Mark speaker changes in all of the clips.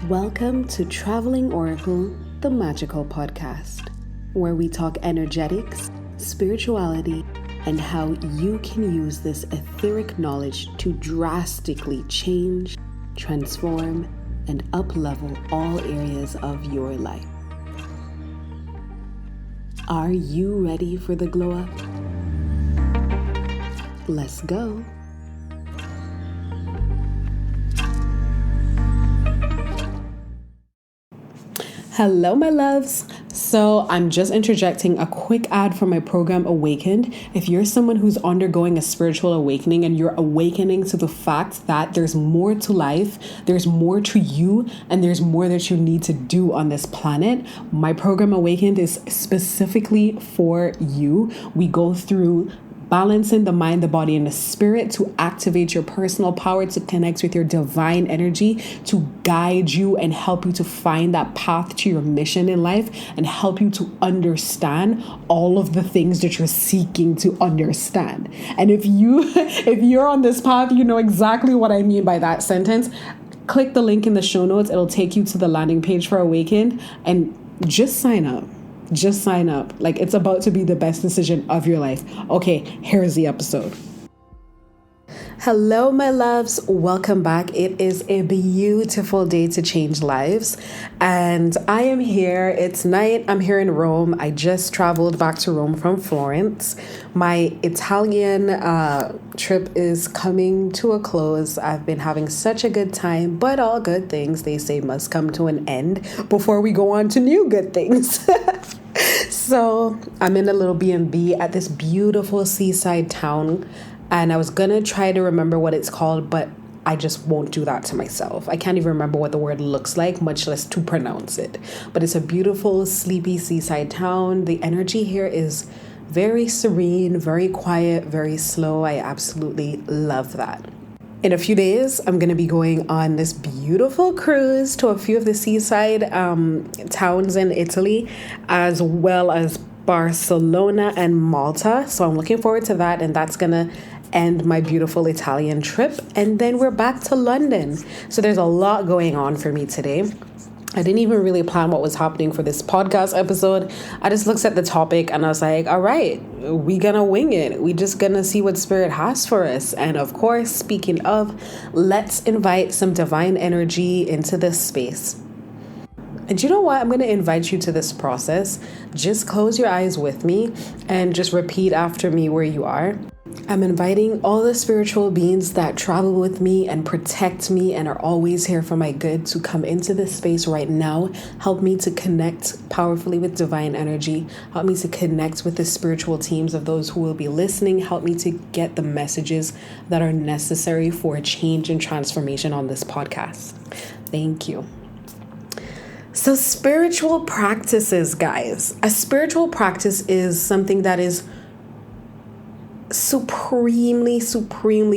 Speaker 1: Welcome to Traveling Oracle, the magical podcast, where we talk energetics, spirituality, and how you can use this etheric knowledge to drastically change, transform, and up-level all areas of your life. Are you ready for the glow up? Let's go. Hello, my loves. So I'm just interjecting a quick ad for my program Awakened. If you're someone who's undergoing a spiritual awakening and you're awakening to the fact that there's more to life, there's more to you, and there's more that you need to do on this planet, my program Awakened is specifically for you. We go through balancing the mind, the body, and the spirit to activate your personal power, to connect with your divine energy, to guide you and help you to find that path to your mission in life and help you to understand all of the things that you're seeking to understand. And if you're on this path, you know exactly what I mean by that sentence. Click the link in the show notes. It'll take you to the landing page for Awakened and just sign up. Just sign up. Like, it's about to be the best decision of your life. Okay, here's the episode. Hello, my loves. Welcome back. It is a beautiful day to change lives. And I am here. It's night. I'm here in Rome. I just traveled back to Rome from Florence. My Italian trip is coming to a close. I've been having such a good time, but all good things, they say, must come to an end before we go on to new good things. So I'm in a little B&B at this beautiful seaside town. And I was going to try to remember what it's called, but I just won't do that to myself. I can't even remember what the word looks like, much less to pronounce it. But it's a beautiful, sleepy seaside town. The energy here is very serene, very quiet, very slow. I absolutely love that. In a few days, I'm going to be going on this beautiful cruise to a few of the seaside towns in Italy, as well as Barcelona and Malta. So I'm looking forward to that, and that's going to end my beautiful Italian trip. And then we're back to London. So there's a lot going on for me today. I didn't even really plan what was happening for this podcast episode. I just looked at the topic and I was like, all right, we gonna wing it. We just gonna see what spirit has for us. And of course, speaking of, let's invite some divine energy into this space. And you know what? I'm going to invite you to this process. Just close your eyes with me and just repeat after me where you are. I'm inviting all the spiritual beings that travel with me and protect me and are always here for my good to come into this space right now. Help me to connect powerfully with divine energy. Help me to connect with the spiritual teams of those who will be listening. Help me to get the messages that are necessary for change and transformation on this podcast. Thank you. So spiritual practices, guys. A spiritual practice is something that is supremely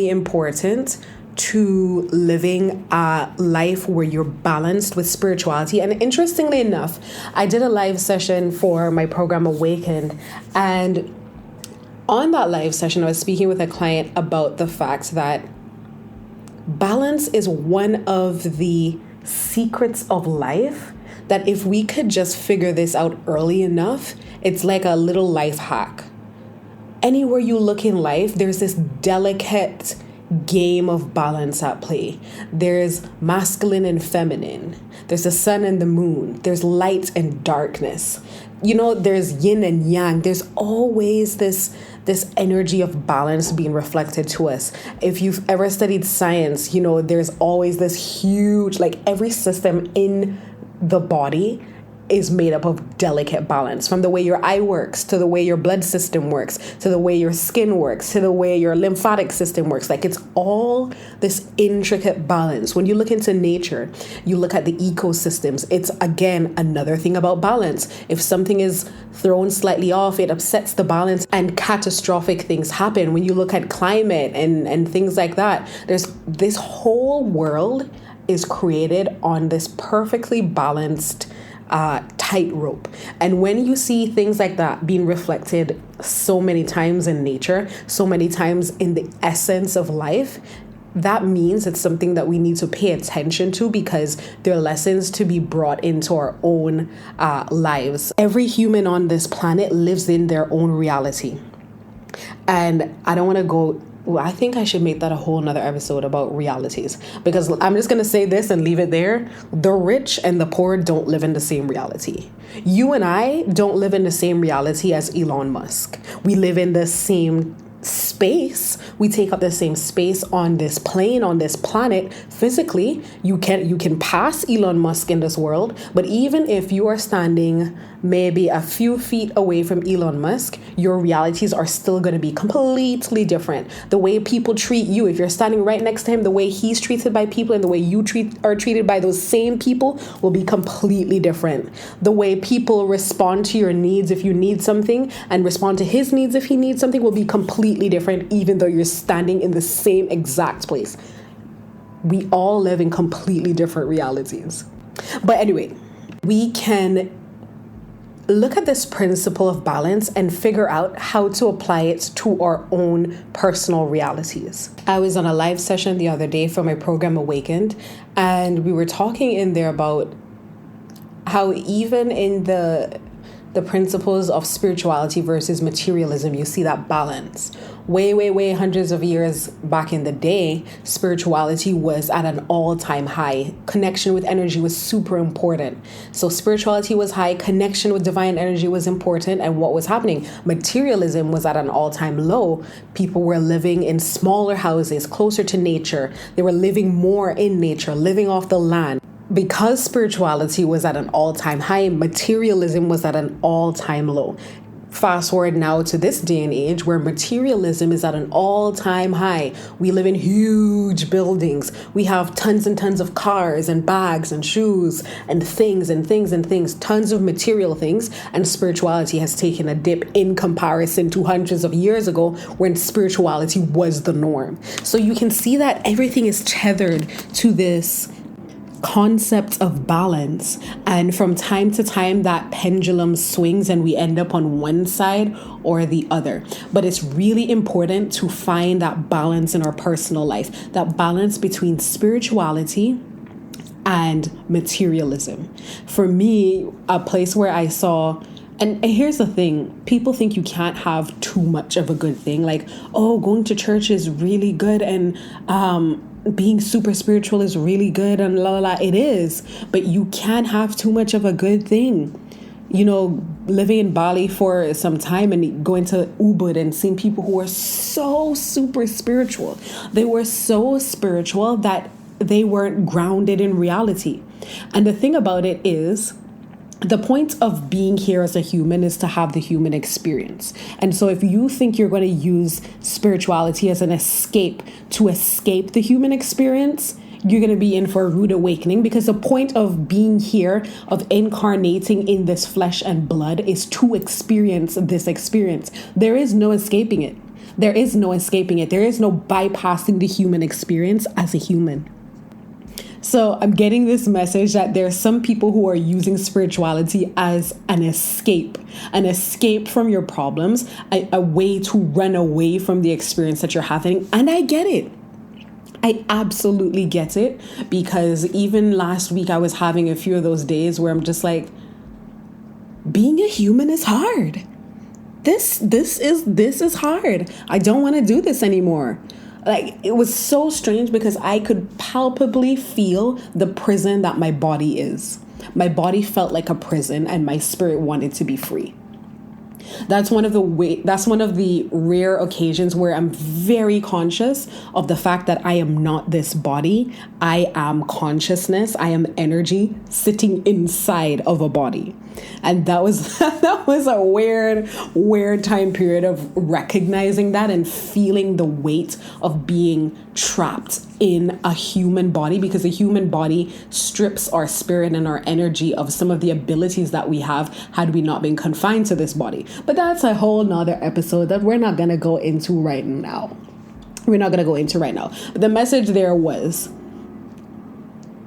Speaker 1: important to living a life where you're balanced with spirituality. And interestingly enough, I did a live session for my program Awakened. And on that live session, I was speaking with a client about the fact that balance is one of the secrets of life. That if we could just figure this out early enough, it's like a little life hack. Anywhere you look in life, there's this delicate game of balance at play. There's masculine and feminine. There's the sun and the moon. There's light and darkness. You know, there's yin and yang. There's always this energy of balance being reflected to us. If you've ever studied science, you know, there's always this huge, like every system in the body is made up of delicate balance, from the way your eye works to the way your blood system works to the way your skin works to the way your lymphatic system works. Like, it's all this intricate balance. When you look into nature, you look at the ecosystems, it's again another thing about balance. If something is thrown slightly off, it upsets the balance and catastrophic things happen. When you look at climate and things like that, there's this whole world is created on this perfectly balanced tightrope. And when you see things like that being reflected so many times in nature, so many times in the essence of life, that means it's something that we need to pay attention to because they're lessons to be brought into our own lives. Every human on this planet lives in their own reality. And I don't want to go, well, I think I should make that a whole nother episode about realities, because I'm just going to say this and leave it there. The rich and the poor don't live in the same reality. You and I don't live in the same reality as Elon Musk. We live in the same space. We take up the same space on this plane, on this planet. Physically, you can pass Elon Musk in this world, but even if you are standing maybe a few feet away from Elon Musk, your realities are still going to be completely different. The way people treat you, if you're standing right next to him, the way he's treated by people and the way you are treated by those same people will be completely different. The way people respond to your needs if you need something and respond to his needs if he needs something will be completely different, even though you're standing in the same exact place. We all live in completely different realities. But anyway, we can look at this principle of balance and figure out how to apply it to our own personal realities. I was on a live session the other day for my program Awakened, and we were talking in there about how even in the principles of spirituality versus materialism, you see that balance. Way hundreds of years back in the day, spirituality was at an all-time high. Connection with energy was super important. So spirituality was high, connection with divine energy was important, and what was happening? Materialism was at an all-time low. People were living in smaller houses, closer to nature. They were living more in nature, living off the land. Because spirituality was at an all-time high, materialism was at an all-time low. Fast forward now to this day and age where materialism is at an all-time high. We live in huge buildings. We have tons and tons of cars and bags and shoes and things, tons of material things. And spirituality has taken a dip in comparison to hundreds of years ago when spirituality was the norm. So you can see that everything is tethered to this concept of balance, and from time to time that pendulum swings and we end up on one side or the other. But it's really important to find that balance in our personal life, that balance between spirituality and materialism. For me, a place where I saw, and here's the thing, people think you can't have too much of a good thing, like, oh, going to church is really good and being super spiritual is really good and la la la. It is, but you can't have too much of a good thing. You know, living in Bali for some time and going to Ubud and seeing people who are so super spiritual. They were so spiritual that they weren't grounded in reality. And the thing about it is, the point of being here as a human is to have the human experience. And so if you think you're going to use spirituality as an escape to escape the human experience, you're going to be in for a rude awakening, because the point of being here, of incarnating in this flesh and blood, is to experience this experience. There is no escaping it. There is no escaping it. There is no bypassing the human experience as a human. So I'm getting this message that there are some people who are using spirituality as an escape from your problems, a way to run away from the experience that you're having. And I get it. I absolutely get it, because even last week I was having a few of those days where I'm just like, being a human is hard. This is hard. I don't want to do this anymore. Like, it was so strange because I could palpably feel the prison that my body is. My body felt like a prison and my spirit wanted to be free. That's one of the rare occasions where I'm very conscious of the fact that I am not this body. I am consciousness. I am energy sitting inside of a body. And that was a weird time period of recognizing that and feeling the weight of being trapped in a human body, because a human body strips our spirit and our energy of some of the abilities that we have had we not been confined to this body. But that's a whole nother episode that we're not going to go into right now. But the message there was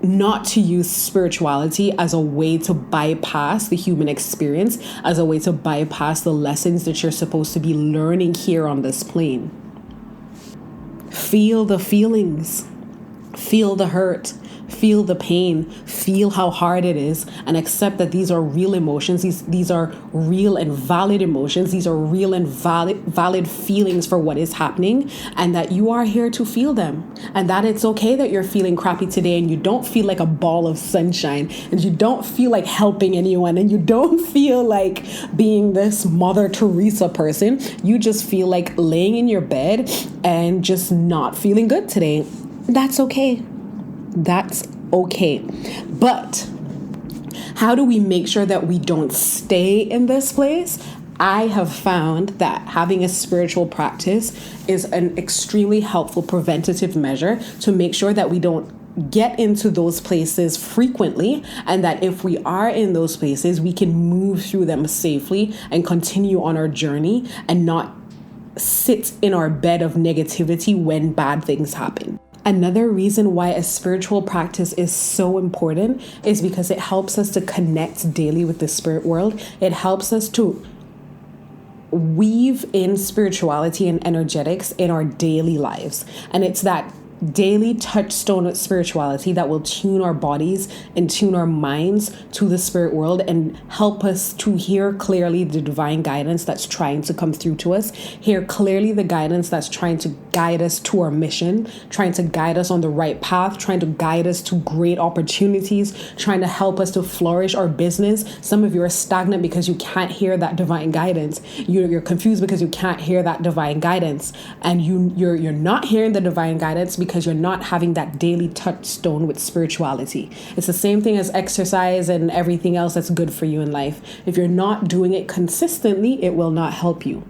Speaker 1: not to use spirituality as a way to bypass the human experience, as a way to bypass the lessons that you're supposed to be learning here on this plane. Feel the feelings, feel the hurt, feel the pain, feel how hard it is, and accept that these are real emotions. These are real and valid emotions. These are real and valid feelings for what is happening, and that you are here to feel them. And that it's okay that you're feeling crappy today and you don't feel like a ball of sunshine, and you don't feel like helping anyone, and you don't feel like being this Mother Teresa person. You just feel like laying in your bed and just not feeling good today. That's okay. That's okay. But how do we make sure that we don't stay in this place? I have found that having a spiritual practice is an extremely helpful preventative measure to make sure that we don't get into those places frequently, and that if we are in those places, we can move through them safely and continue on our journey and not sit in our bed of negativity when bad things happen. Another reason why a spiritual practice is so important is because it helps us to connect daily with the spirit world. It helps us to weave in spirituality and energetics in our daily lives. And it's that daily touchstone of spirituality that will tune our bodies and tune our minds to the spirit world and help us to hear clearly the divine guidance that's trying to come through to us, hear clearly the guidance that's trying to guide us to our mission, trying to guide us on the right path, trying to guide us to great opportunities, trying to help us to flourish our business. Some of you are stagnant because you can't hear that divine guidance. You're confused because you can't hear that divine guidance, and you're not hearing the divine guidance because you're not having that daily touchstone with spirituality. It's the same thing as exercise and everything else that's good for you in life. If you're not doing it consistently, it will not help you.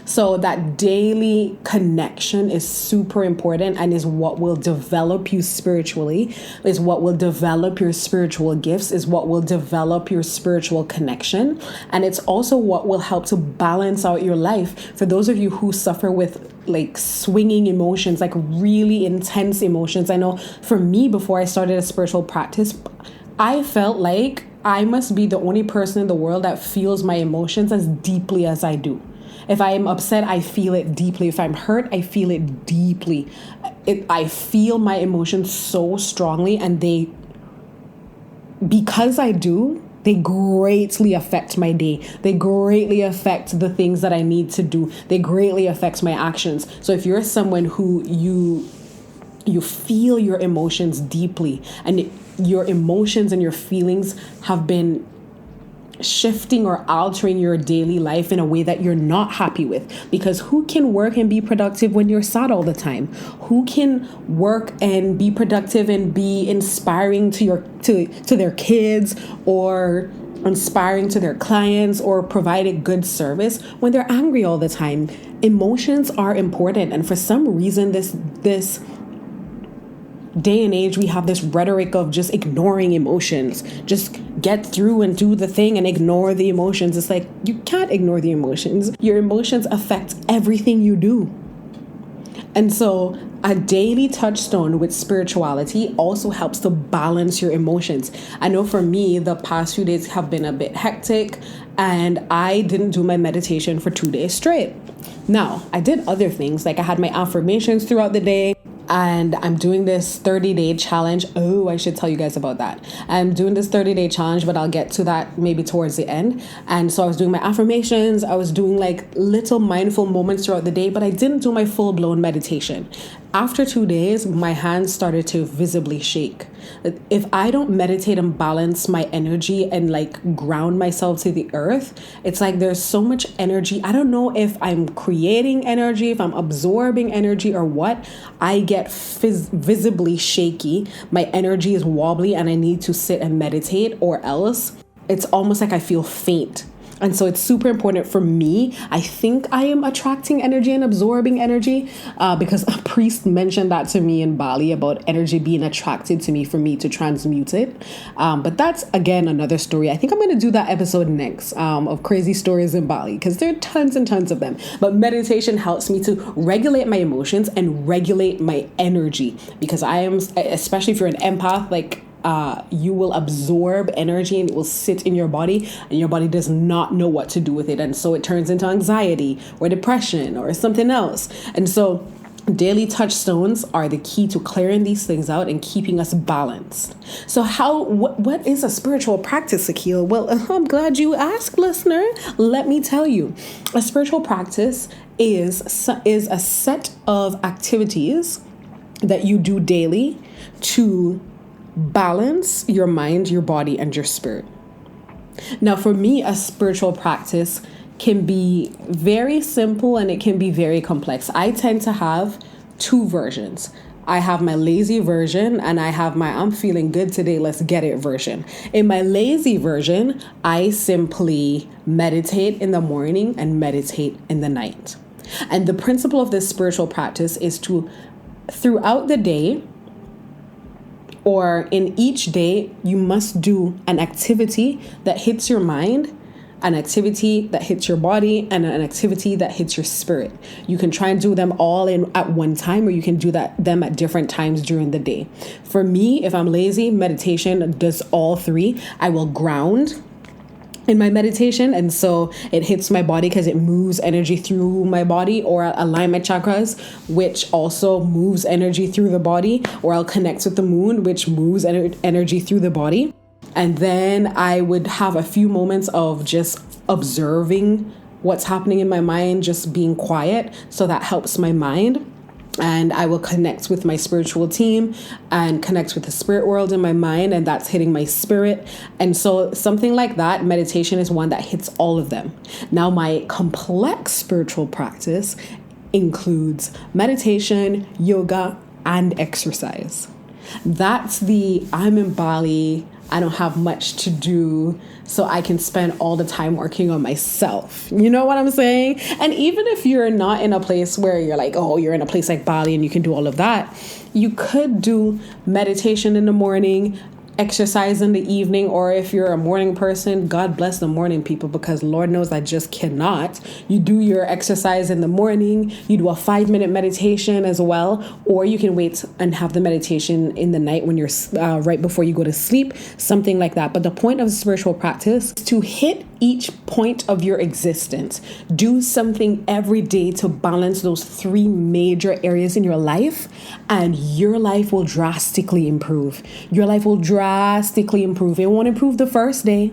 Speaker 1: So that daily connection is super important and is what will develop you spiritually, is what will develop your spiritual gifts, is what will develop your spiritual connection. And it's also what will help to balance out your life. For those of you who suffer with like swinging emotions, like really intense emotions. I know for me, before I started a spiritual practice, I felt like I must be the only person in the world that feels my emotions as deeply as I do. If I am upset, I feel it deeply. If I'm hurt, I feel it deeply. I feel my emotions so strongly, and because I do, they greatly affect my day. They greatly affect the things that I need to do. They greatly affect my actions. So if you're someone who you feel your emotions deeply, and your emotions and your feelings have been shifting or altering your daily life in a way that you're not happy with, because who can work and be productive when you're sad all the time? Who can work and be productive and be inspiring to their kids, or inspiring to their clients, or provide a good service when they're angry all the time? Emotions are important, and for some reason this day and age, we have this rhetoric of just ignoring emotions. Just get through and do the thing and ignore the emotions. It's like, you can't ignore the emotions. Your emotions affect everything you do. And so a daily touchstone with spirituality also helps to balance your emotions. I know for me, the past few days have been a bit hectic, and I didn't do my meditation for 2 days straight. Now, I did other things, like I had my affirmations throughout the day, and I'm doing this 30-day challenge. Oh, I should tell you guys about that. I'm doing this 30-day challenge, but I'll get to that maybe towards the end. And so I was doing my affirmations. I was doing like little mindful moments throughout the day, but I didn't do my full-blown meditation. After 2 days, my hands started to visibly shake. If I don't meditate and balance my energy and like ground myself to the earth, it's like there's so much energy. I don't know if I'm creating energy, if I'm absorbing energy, or what. I get visibly shaky. My energy is wobbly, and I need to sit and meditate, or else it's almost like I feel faint. And so it's super important for me. I think I am attracting energy and absorbing energy because a priest mentioned that to me in Bali about energy being attracted to me for me to transmute it. But that's, again, another story. I think I'm going to do that episode next of crazy stories in Bali, because there are tons and tons of them. But meditation helps me to regulate my emotions and regulate my energy, because I am, especially if you're an empath, like, you will absorb energy and it will sit in your body, and your body does not know what to do with it. And so it turns into anxiety or depression or something else. And so Daily touchstones are the key to clearing these things out and keeping us balanced. So what is a spiritual practice, Akil? Well, I'm glad you asked, listener. Let me tell you. A spiritual practice is a set of activities that you do daily to balance your mind, your body, and your spirit. Now, for me, a spiritual practice can be very simple and it can be very complex. I tend to have two versions. I have my lazy version and I have my I'm feeling good today, let's get it version. In my lazy version, I simply meditate in the morning and meditate in the night. And the principle of this spiritual practice is to, throughout the day, or in each day, you must do an activity that hits your mind, an activity that hits your body, and an activity that hits your spirit. You can try and do them all in at one time, or you can do them at different times during the day. For me, if I'm lazy, meditation does all three. I will ground in my meditation, and so it hits my body because it moves energy through my body, or I'll align my chakras, which also moves energy through the body, or I'll connect with the moon, which moves energy through the body. And then I would have a few moments of just observing what's happening in my mind, just being quiet, so that helps my mind. And I will connect with my spiritual team and connect with the spirit world in my mind, and that's hitting my spirit. And so something like that, meditation is one that hits all of them. Now, my complex spiritual practice includes meditation, yoga, and exercise. That's the I'm in Bali, I don't have much to do, so I can spend all the time working on myself. You know what I'm saying? And even if you're not in a place where you're like, oh, you're in a place like Bali and you can do all of that, you could do meditation in the morning, exercise in the evening, or if you're a morning person, God bless the morning people, because Lord knows I just cannot. You do your exercise in the morning, you do a 5-minute meditation as well, or you can wait and have the meditation in the night when you're right before you go to sleep, something like that. But the point of spiritual practice is to hit each point of your existence. Do something every day to balance those 3 major areas in your life, and your life will drastically improve. Your life will drastically improve. It won't improve the first day.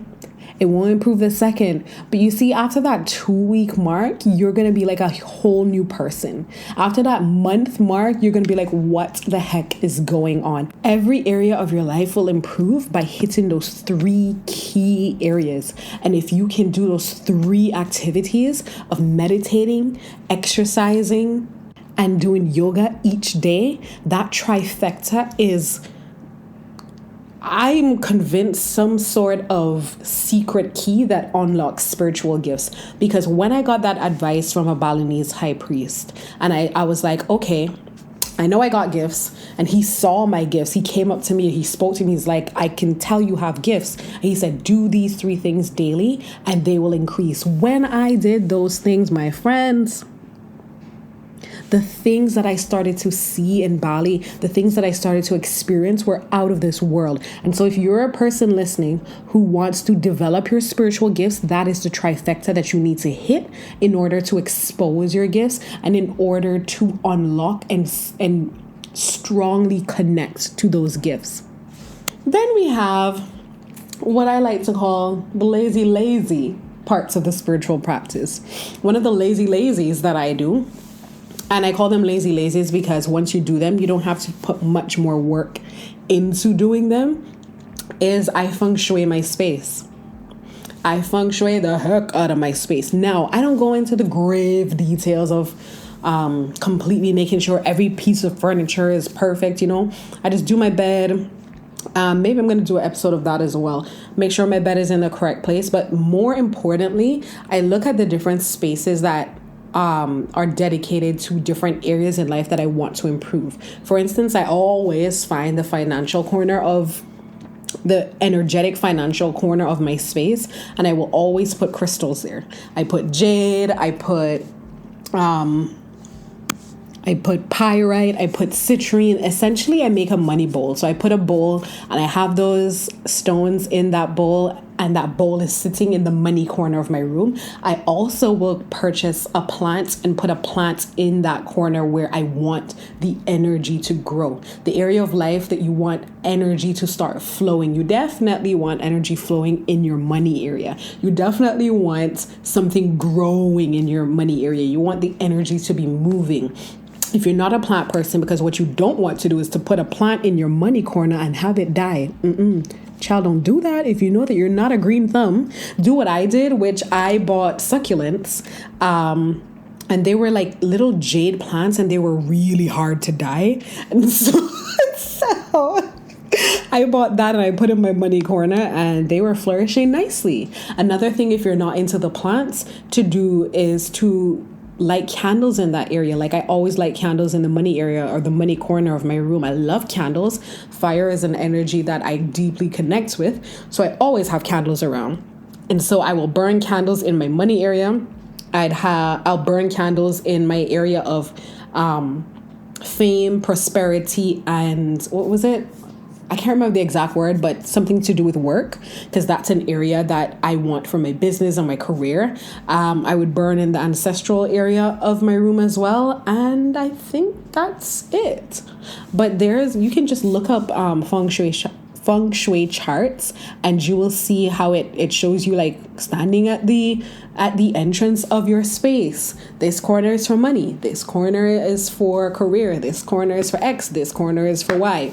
Speaker 1: It won't improve the second. But you see, after that 2-week mark, you're going to be like a whole new person. After that month mark, you're going to be like, what the heck is going on? Every area of your life will improve by hitting those 3 key areas. And if you can do those 3 activities of meditating, exercising, and doing yoga each day, that trifecta is, I'm convinced, some sort of secret key that unlocks spiritual gifts. Because when I got that advice from a Balinese high priest, and I was like, okay, I know I got gifts, and he saw my gifts. He came up to me, he spoke to me, he's like, I can tell you have gifts. And he said, do these 3 things daily and they will increase. When I did those things, my friends, the things that I started to see in Bali, the things that I started to experience were out of this world. And so if you're a person listening who wants to develop your spiritual gifts, that is the trifecta that you need to hit in order to expose your gifts and in order to unlock and strongly connect to those gifts. Then we have what I like to call the lazy parts of the spiritual practice. One of the lazies that I do, and I call them lazies because once you do them, you don't have to put much more work into doing them, is I feng shui my space. I feng shui the heck out of my space. Now, I don't go into the grave details of completely making sure every piece of furniture is perfect, you know. I just do my bed. Maybe I'm going to do an episode of that as well. Make sure my bed is in the correct place. But more importantly, I look at the different spaces that are dedicated to different areas in life that I want to improve. For instance, I always find the financial corner of the energetic financial corner of my space, and I will always put crystals there. I put jade, I put pyrite, I put citrine. Essentially, I make a money bowl. So I put a bowl and I have those stones in that bowl, and that bowl is sitting in the money corner of my room, I also will purchase a plant and put a plant in that corner where I want the energy to grow. The area of life that you want energy to start flowing. You definitely want energy flowing in your money area. You definitely want something growing in your money area. You want the energy to be moving. If you're not a plant person, because what you don't want to do is to put a plant in your money corner and have it die. Child, don't do that. If you know that you're not a green thumb, do what I did, which I bought succulents. And they were like little jade plants, and they were really hard to die. And so I bought that and I put in my money corner, and they were flourishing nicely. Another thing, if you're not into the plants, to do is to light candles in that area. Like I always light candles in the money area or the money corner of my room. I love candles. Fire is an energy that I deeply connect with. So I always have candles around. And so I will burn candles in my money area. I'll burn candles in my area of fame, prosperity, and what was it? I can't remember the exact word, but something to do with work, because that's an area that I want for my business and my career. I would burn in the ancestral area of my room as well. And I think that's it. But you can just look up feng shui charts, and you will see how it shows you like standing at the entrance of your space. This corner is for money. This corner is for career. This corner is for X. This corner is for Y.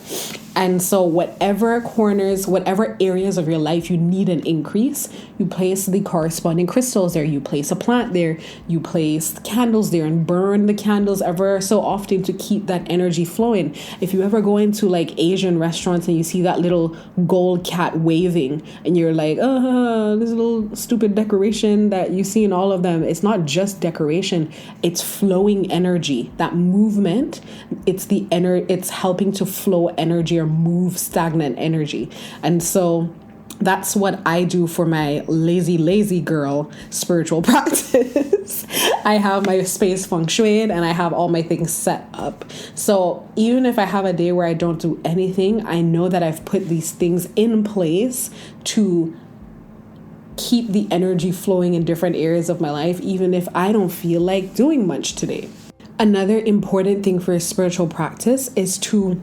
Speaker 1: And so whatever corners, whatever areas of your life you need an increase, you place the corresponding crystals there. You place a plant there. You place candles there and burn the candles ever so often to keep that energy flowing. If you ever go into like Asian restaurants and you see that little gold cat waving, and you're like, this little stupid decoration that you see in all of them, it's not just decoration, it's flowing energy. That movement, it's helping to flow energy or move stagnant energy. And so that's what I do for my lazy girl spiritual practice. I have my space feng shuied and I have all my things set up. So even if I have a day where I don't do anything, I know that I've put these things in place to keep the energy flowing in different areas of my life, even if I don't feel like doing much today. Another important thing for a spiritual practice is to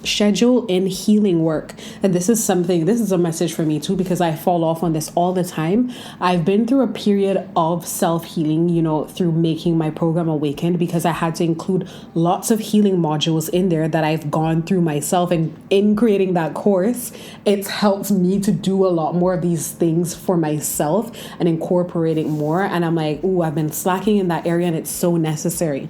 Speaker 1: schedule in healing work. And this is a message for me too, because I fall off on this all the time. I've been through a period of self-healing, through making my program Awakened, because I had to include lots of healing modules in there that I've gone through myself. And in creating that course, it's helped me to do a lot more of these things for myself and incorporating more. And I'm like, I've been slacking in that area, and it's so necessary.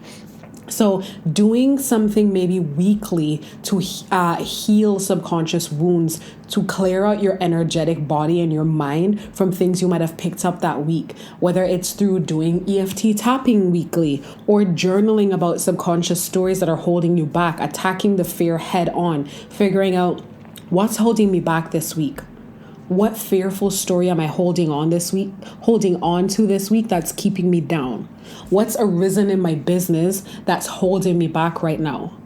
Speaker 1: So doing something maybe weekly to heal subconscious wounds, to clear out your energetic body and your mind from things you might have picked up that week, whether it's through doing EFT tapping weekly or journaling about subconscious stories that are holding you back, attacking the fear head on, figuring out what's holding me back this week. What fearful story am I holding on to this week that's keeping me down? What's arisen in my business that's holding me back right now?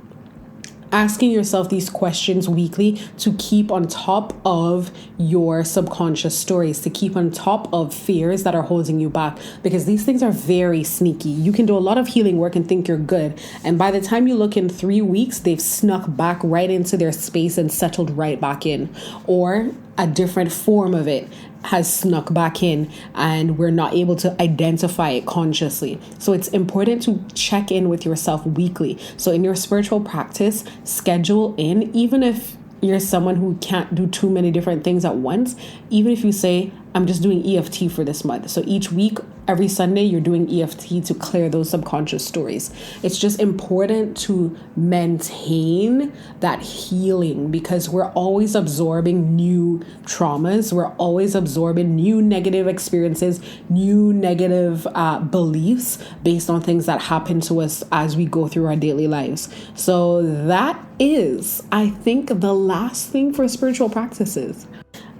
Speaker 1: Asking yourself these questions weekly to keep on top of your subconscious stories, to keep on top of fears that are holding you back, because these things are very sneaky. You can do a lot of healing work and think you're good, and by the time you look in 3 weeks, they've snuck back right into their space and settled right back in, or a different form of it has snuck back in and we're not able to identify it consciously. So it's important to check in with yourself weekly. So in your spiritual practice, schedule in, even if you're someone who can't do too many different things at once, even if you say, I'm just doing EFT for this month. So each week, every Sunday, you're doing EFT to clear those subconscious stories. It's just important to maintain that healing, because we're always absorbing new traumas. We're always absorbing new negative experiences, new negative beliefs based on things that happen to us as we go through our daily lives. So that is, I think, the last thing for spiritual practices.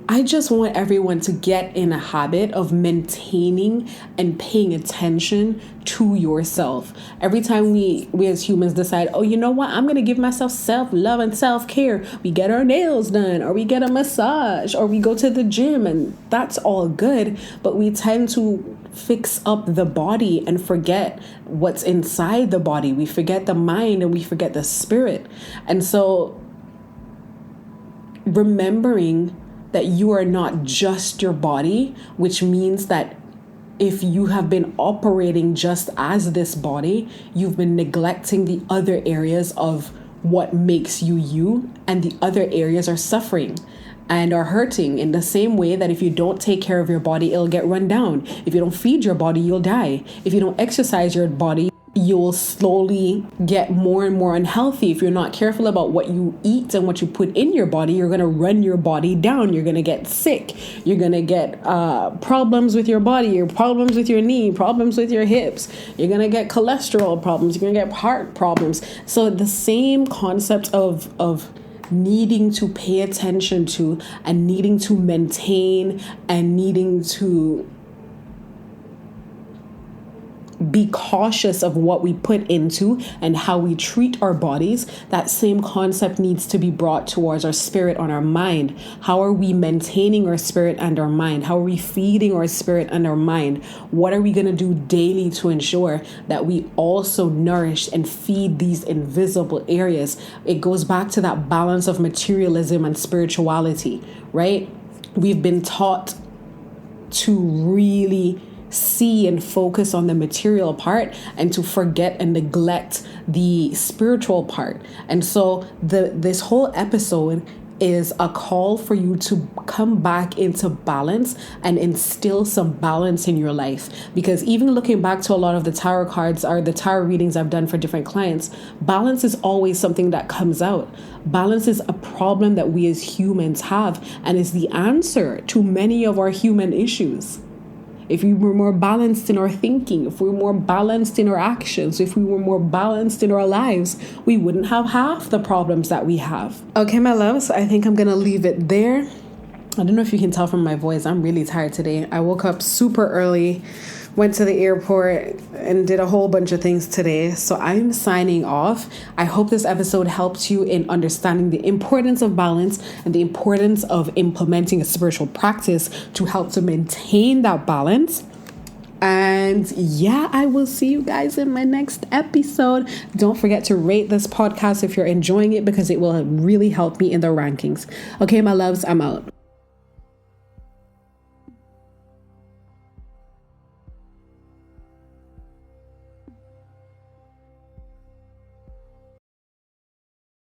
Speaker 1: I just want everyone to get in a habit of maintaining and paying attention to yourself. Every time we as humans decide, oh, you know what, I'm going to give myself self-love and self-care, we get our nails done, or we get a massage, or we go to the gym, and that's all good. But we tend to fix up the body and forget what's inside the body. We forget the mind and we forget the spirit. And so remembering that you are not just your body, which means that if you have been operating just as this body, you've been neglecting the other areas of what makes you you, and the other areas are suffering and are hurting in the same way that if you don't take care of your body, it'll get run down. If you don't feed your body, you'll die. If you don't exercise your body, you'll slowly get more and more unhealthy. If you're not careful about what you eat and what you put in your body, you're going to run your body down. You're going to get sick. You're going to get problems with your body, problems with your knee, problems with your hips. You're going to get cholesterol problems. You're going to get heart problems. So the same concept of needing to pay attention to and needing to maintain and needing to be cautious of what we put into and how we treat our bodies, that same concept needs to be brought towards our spirit and our mind. How are we maintaining our spirit and our mind? How are we feeding our spirit and our mind? What are we going to do daily to ensure that we also nourish and feed these invisible areas? It goes back to that balance of materialism and spirituality, right? We've been taught to really see and focus on the material part and to forget and neglect the spiritual part. And so this whole episode is a call for you to come back into balance and instill some balance in your life. Because even looking back to a lot of the tarot cards or the tarot readings I've done for different clients, balance is always something that comes out. Balance is a problem that we as humans have and is the answer to many of our human issues. If we were more balanced in our thinking, if we were more balanced in our actions, if we were more balanced in our lives, we wouldn't have half the problems that we have. Okay, my loves, I think I'm going to leave it there. I don't know if you can tell from my voice, I'm really tired today. I woke up super early, went to the airport and did a whole bunch of things today. So I'm signing off. I hope this episode helped you in understanding the importance of balance and the importance of implementing a spiritual practice to help to maintain that balance. And yeah, I will see you guys in my next episode. Don't forget to rate this podcast if you're enjoying it, because it will really help me in the rankings. Okay, my loves, I'm out.